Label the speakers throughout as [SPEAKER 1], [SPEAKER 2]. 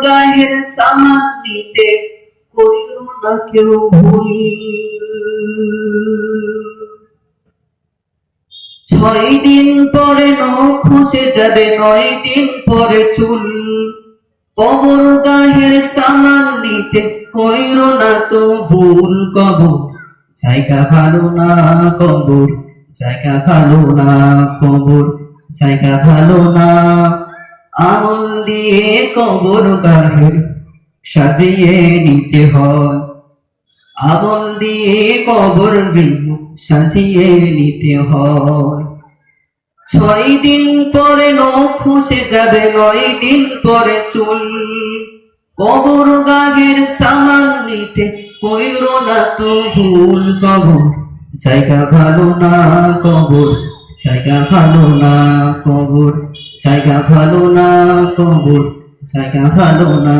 [SPEAKER 1] গায়ের সামান নিতে কইরো না কেউ ভুল। 6 দিন পরে নখ খসে যাবে, 9 দিন পরে চুল। কবর গায়ের সামান নিতে কইরো না তো ভুল। কবর জায়গা ভালো না, কবর জায়গা ভালো না, কবর জায়গা ভালো না। আমল দিয়ে কবর গায়ের সাজিয়ে নিতে হয়, আমল দিয়ে কবর গৃহ সাজিয়ে নিতে হয়। 6 দিন পরে নখ খসে যাবে, 9 দিন পরে চুল। কবর গায়ের সামান নিতে কইরো না তো ভুল। কবর জায়গা ভালো না, কবর জায়গা ভালো না, কবর জায়গা ভালো না, কবর জায়গা ভালো না।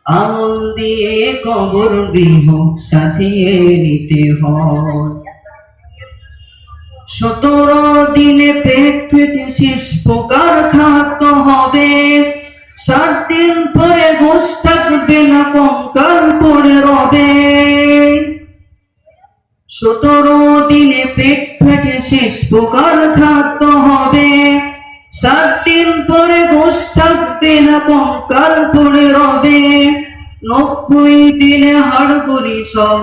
[SPEAKER 1] আমল দিয়ে কবর গৃহ সাজিয়ে নিতে হয়। 17 দিনে পেট ফেটে শেষ প্রকার খাদ্য হবে, 7 দিন পরে গোশ থাকবে না, কঙ্কাল পড়ে রবে। 17 দিনে পেট ফেটে শেষ প্রকার খাদ্য হবে, 7 দিন পরে গোশ থাকবে না, কঙ্কাল পড়ে রবে। 90 দিনে হাড়গুলি সব,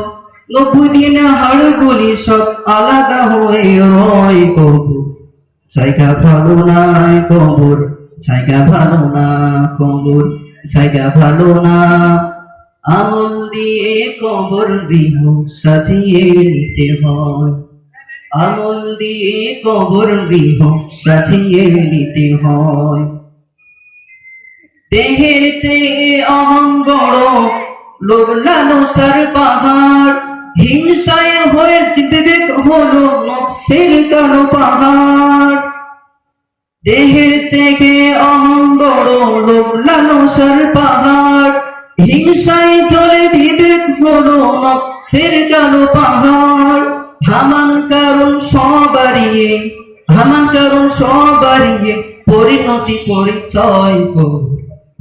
[SPEAKER 1] 90 দিনে হাড়গুলি সব আলাদা হয়ে রয়। কবর জায়গা ভালো না, কবর জায়গা ভালো না, কবর জায়গা ভালো না। আমল দিয়ে কবর গৃহ সাজিয়ে নিতে হয়, আমল দিয়ে কবর গৃহ সাজিয়ে নিতে হয়। দেহের চেয়ে অহং বড়, লোভ লালসার পাহাড়, হিংসায় হয়ে বিবেক হলো নফসের কালো পাহাড়। দেহের চেয়ে অহং বড়, লোভ লালসার পাহাড়, হিংসায় চলে বিবেক হলো নফসের কালো পাহাড়। হামান কারণ সবারিয়ে, হামান কারণ সবারিয়ে পরিণতি পরিচয়। কবর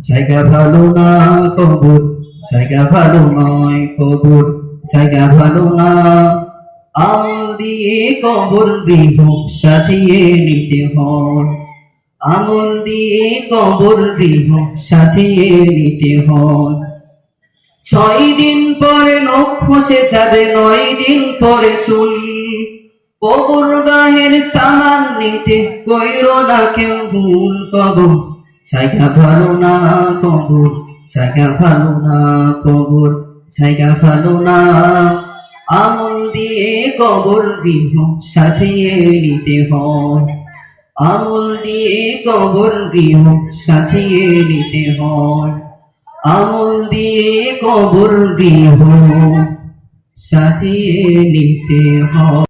[SPEAKER 1] জায়গা ভালো না, কবর জায়গা ভালো নয়, কবর জায়গা ভালো না। আমল দিয়ে কবর গৃহ সাজিয়ে নিতে হয়, আমল দিয়ে কবর গৃহ সাজিয়ে নিতে হয়। 6 দিন পরে নখ খসে যাবে, 9 দিন পরে চুল। কবর গায়ের সামান নিতে কইরো না কেউ ভুল। কবর জায়গা ভালো না, কবর জায়গা ভালো না, কবর জায়গা ভালো না। আমল দিয়ে কবর গৃহ সাজিয়ে নিতে হয়, আমল দিয়ে কবর গৃহ সাজিয়ে নিতে হয়, আমল দিয়ে কবর গৃহ সাজিয়ে নিতে হয়।